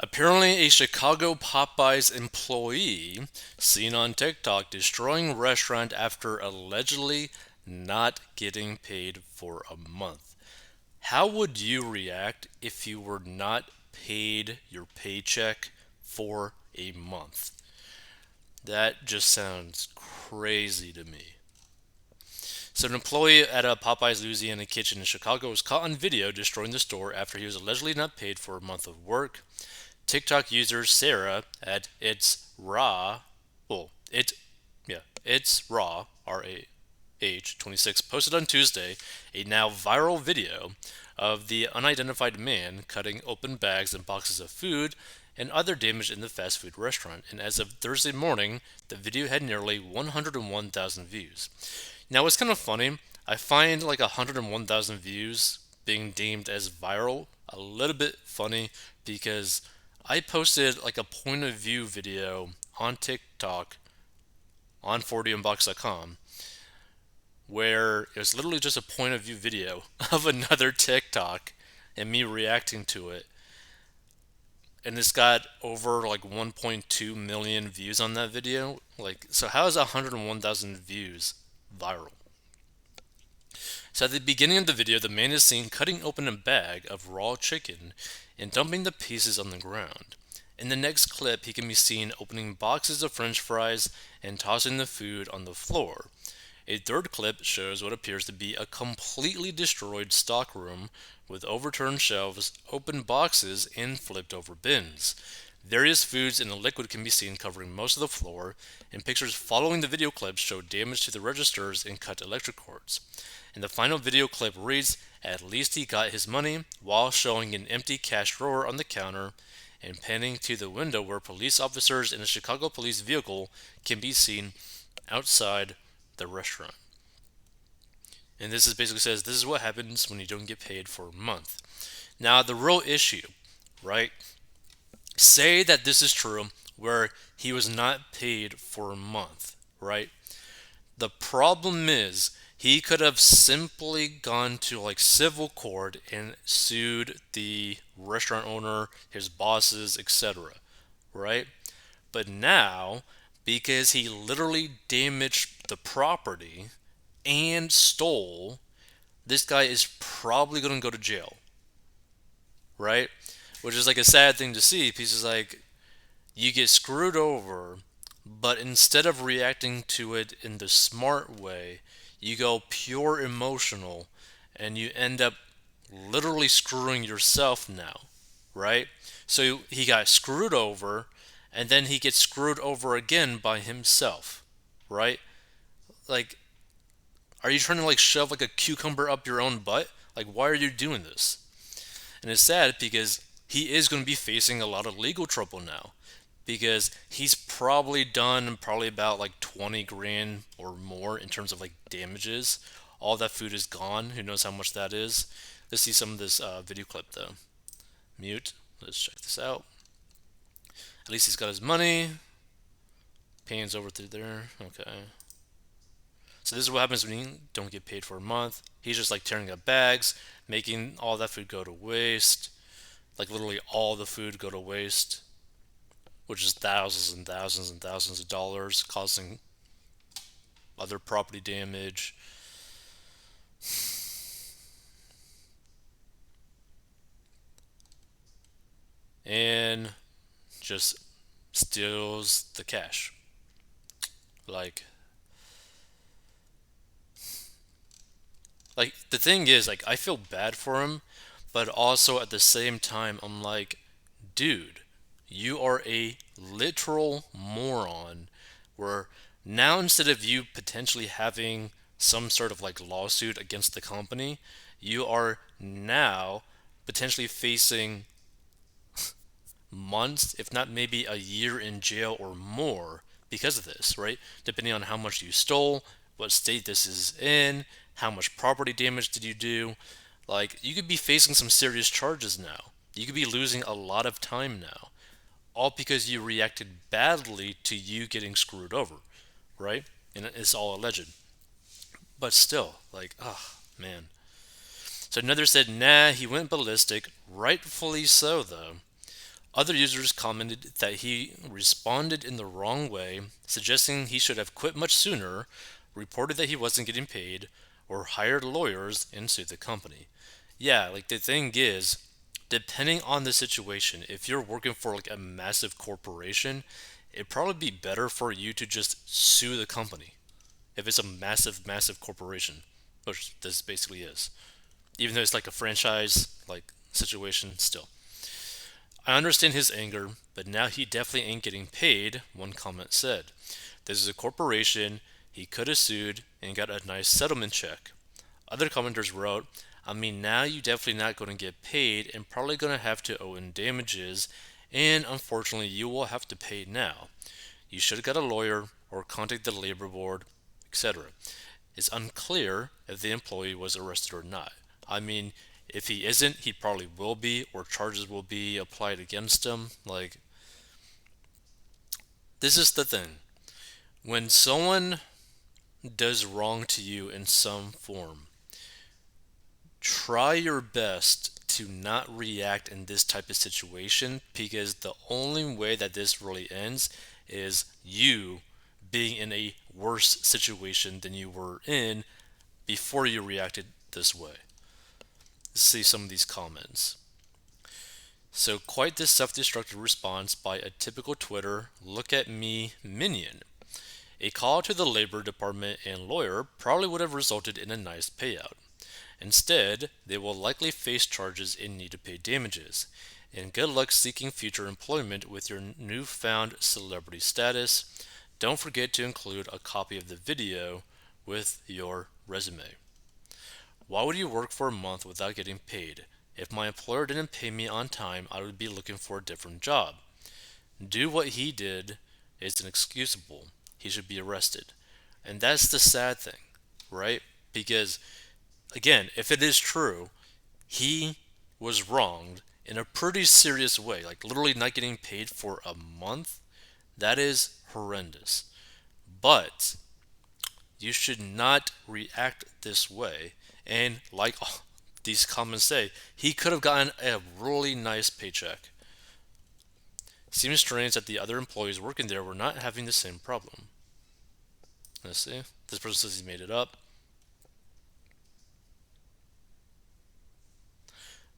Apparently, a Chicago Popeyes employee seen on TikTok destroying restaurant after allegedly not getting paid for a month. How would you react if you were not paid your paycheck for a month? That just sounds crazy to me. So, an employee at a Popeyes Louisiana kitchen in Chicago was caught on video destroying the store after he was allegedly not paid for a month of work. TikTok user Sarah at It's Raw, well, It's Raw, RAH 26, posted on Tuesday a now viral video of the unidentified man cutting open bags and boxes of food and other damage in the fast food restaurant. And as of Thursday morning, the video had nearly 101,000 views. Now, it's kind of funny. I find like 101,000 views being deemed as viral a little bit funny because I posted like a point of view video on TikTok on 40unbox.com where it was literally just a point of view video of another TikTok and me reacting to it. And it's got over like 1.2 million views on that video. Like, so how is 101,000 views viral? So at the beginning of the video, the man is seen cutting open a bag of raw chicken and dumping the pieces on the ground. In the next clip, he can be seen opening boxes of french fries and tossing the food on the floor. A third clip shows what appears to be a completely destroyed stockroom with overturned shelves, open boxes, and flipped over bins. Various foods and a liquid can be seen covering most of the floor, and pictures following the video clips show damage to the registers and cut electric cords. And the final video clip reads, "At least he got his money," while showing an empty cash drawer on the counter and panning to the window where police officers in a Chicago police vehicle can be seen outside the restaurant. And this is basically says this is what happens when you don't get paid for a month. Now the real issue, right? Say that this is true where he was not paid for a month, right? The problem is he could have simply gone to like civil court and sued the restaurant owner, his bosses, etc., right? But now, because he literally damaged the property and stole, this guy is probably going to go to jail, right? Which is like a sad thing to see because it's like you get screwed over, but instead of reacting to it in the smart way, you go pure emotional and you end up literally screwing yourself now, right? So he got screwed over and then he gets screwed over again by himself, right? Like, are you trying to like shove like a cucumber up your own butt? Like, why are you doing this? And it's sad because he is going to be facing a lot of legal trouble now because he's probably done probably about like 20 grand or more in terms of like damages. All that food is gone. Who knows how much that is? Let's see some of this video clip though. Mute. Let's check this out. At least he's got his money. Pans over through there. Okay. So this is what happens when you don't get paid for a month. He's just like tearing up bags, making all that food go to waste. Like literally all the food go to waste, which is thousands and thousands and thousands of dollars, causing other property damage. And just steals the cash. Like, the thing is, like, I feel bad for him, but also at the same time, I'm like, dude, you are a literal moron. Where now instead of you potentially having some sort of like lawsuit against the company, you are now potentially facing months, if not maybe a year in jail or more because of this, right? Depending on how much you stole, what state this is in, how much property damage did you do. Like, you could be facing some serious charges now. You could be losing a lot of time now, all because you reacted badly to you getting screwed over, right? And it's all alleged. But still, like, oh, man. So another said, nah, he went ballistic. Rightfully so, though. Other users commented that he responded in the wrong way, suggesting he should have quit much sooner, reported that he wasn't getting paid, or hired lawyers and sued the company. Yeah, like the thing is, depending on the situation, if you're working for like a massive corporation, it'd probably be better for you to just sue the company if it's a massive, massive corporation, which this basically is. Even though it's like a franchise like situation, still. I understand his anger, but now he definitely ain't getting paid, one comment said. This is a corporation, he could have sued and got a nice settlement check. Other commenters wrote, I mean, now you definitely not going to get paid and probably going to have to owe in damages, and unfortunately, you will have to pay now. You should have got a lawyer or contact the labor board, etc. It's unclear if the employee was arrested or not. I mean, if he isn't, he probably will be, or charges will be applied against him. Like, this is the thing. When someone does wrong to you in some form, try your best to not react in this type of situation because the only way that this really ends is you being in a worse situation than you were in before you reacted this way. Let's see some of these comments. So, quite this self destructive response by a typical Twitter look at me minion. A call to the Labor Department and lawyer probably would have resulted in a nice payout. Instead, they will likely face charges and need to pay damages. And good luck seeking future employment with your newfound celebrity status. Don't forget to include a copy of the video with your resume. Why would you work for a month without getting paid? If my employer didn't pay me on time, I would be looking for a different job. Do what he did is inexcusable. He should be arrested. And that's the sad thing, right? Because, again, if it is true, he was wronged in a pretty serious way, like literally not getting paid for a month. That is horrendous. But you should not react this way. And like these comments say, he could have gotten a really nice paycheck. Seems strange that the other employees working there were not having the same problem. Let's see. This person says he made it up.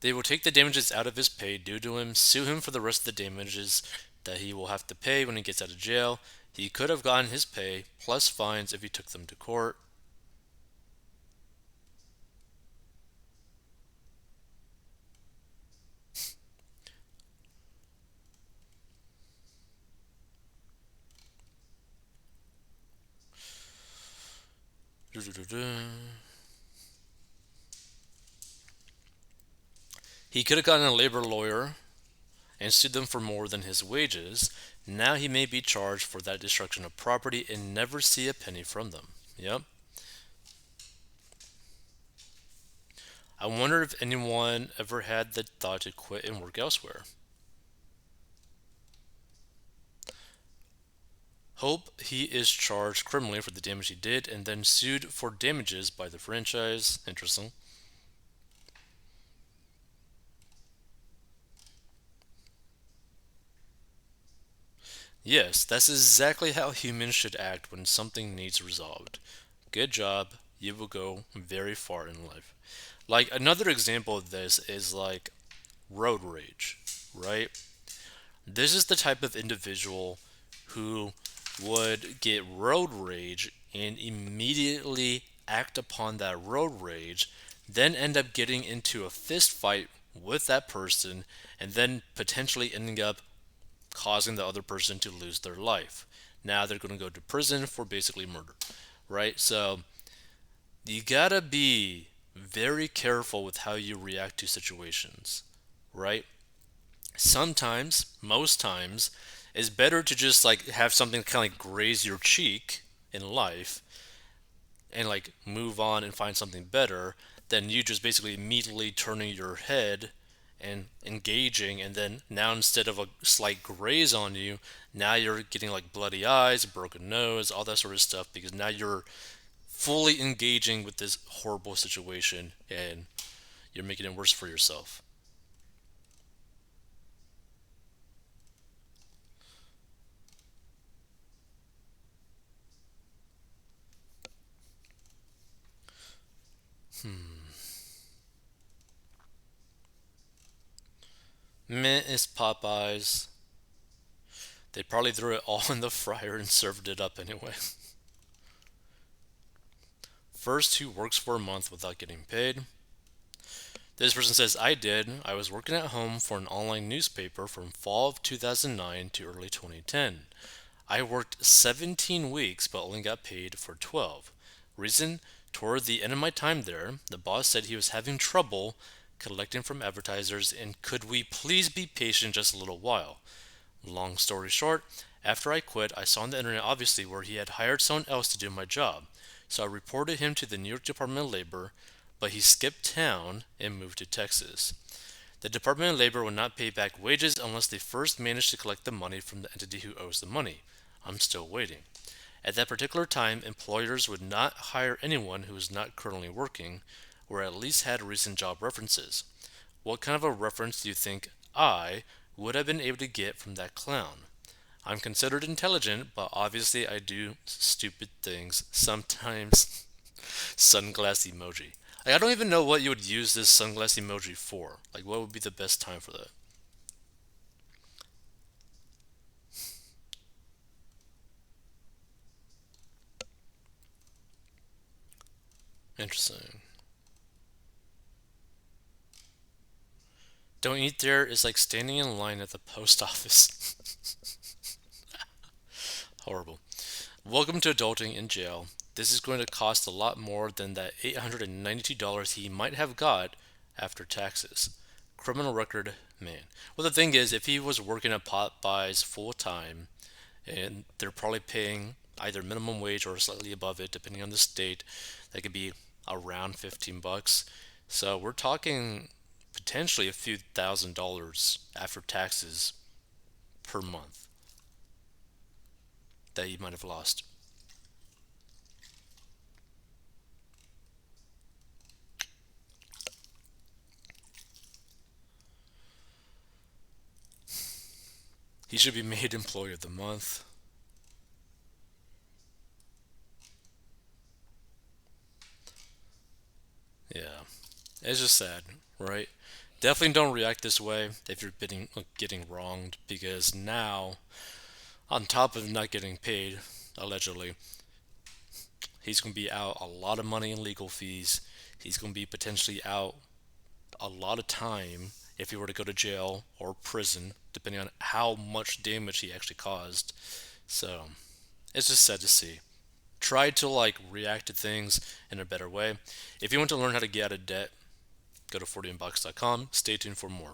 They will take the damages out of his pay due to him, sue him for the rest of the damages that he will have to pay when he gets out of jail. He could have gotten his pay plus fines if he took them to court. He could have gotten a labor lawyer and sued them for more than his wages. Now he may be charged for that destruction of property and never see a penny from them. Yep. I wonder if anyone ever had the thought to quit and work elsewhere. Hope he is charged criminally for the damage he did and then sued for damages by the franchise. Interesting. Yes, that's exactly how humans should act when something needs resolved. Good job, you will go very far in life. Like another example of this is like road rage, right? This is the type of individual who would get road rage and immediately act upon that road rage, then end up getting into a fist fight with that person, and then potentially ending up causing the other person to lose their life. Now they're going to go to prison for basically murder, right? So you gotta be very careful with how you react to situations, right? Sometimes, most times, it's better to just like have something kind of like graze your cheek in life and like move on and find something better than you just basically immediately turning your head and engaging, and then now instead of a slight graze on you, now you're getting like bloody eyes, broken nose, all that sort of stuff, because now you're fully engaging with this horrible situation and you're making it worse for yourself. Meh is Popeyes. They probably threw it all in the fryer and served it up anyway. First, who works for a month without getting paid? This person says, I did. I was working at home for an online newspaper from fall of 2009 to early 2010. I worked 17 weeks but only got paid for 12. Reason? Toward the end of my time there, the boss said he was having trouble collecting from advertisers and could we please be patient just a little while. Long story short, after I quit, I saw on the internet obviously where he had hired someone else to do my job. So I reported him to the New York Department of Labor, but he skipped town and moved to Texas. The Department of Labor would not pay back wages unless they first managed to collect the money from the entity who owes the money. I'm still waiting. At that particular time, employers would not hire anyone who was not currently working or at least had recent job references. What kind of a reference do you think I would have been able to get from that clown? I'm considered intelligent, but obviously I do stupid things. Sometimes sunglass emoji. Like, I don't even know what you would use this sunglass emoji for. Like, what would be the best time for that? Interesting. Don't eat there is like standing in line at the post office. Horrible. Welcome to adulting in jail. This is going to cost a lot more than that $892 he might have got after taxes. Criminal record, man. Well, the thing is, if he was working at Popeyes full time, and they're probably paying either minimum wage or slightly above it, depending on the state, that could be around 15 bucks. So we're talking potentially a few $1,000s after taxes per month that you might have lost. He should be made Employee of the Month. Yeah, it's just sad, right? Definitely don't react this way if you're getting wronged because now, on top of not getting paid, allegedly, he's going to be out a lot of money in legal fees. He's going to be potentially out a lot of time if he were to go to jail or prison, depending on how much damage he actually caused. So it's just sad to see. Try to like react to things in a better way. If you want to learn how to get out of debt, go to 40inbox.com. Stay tuned for more.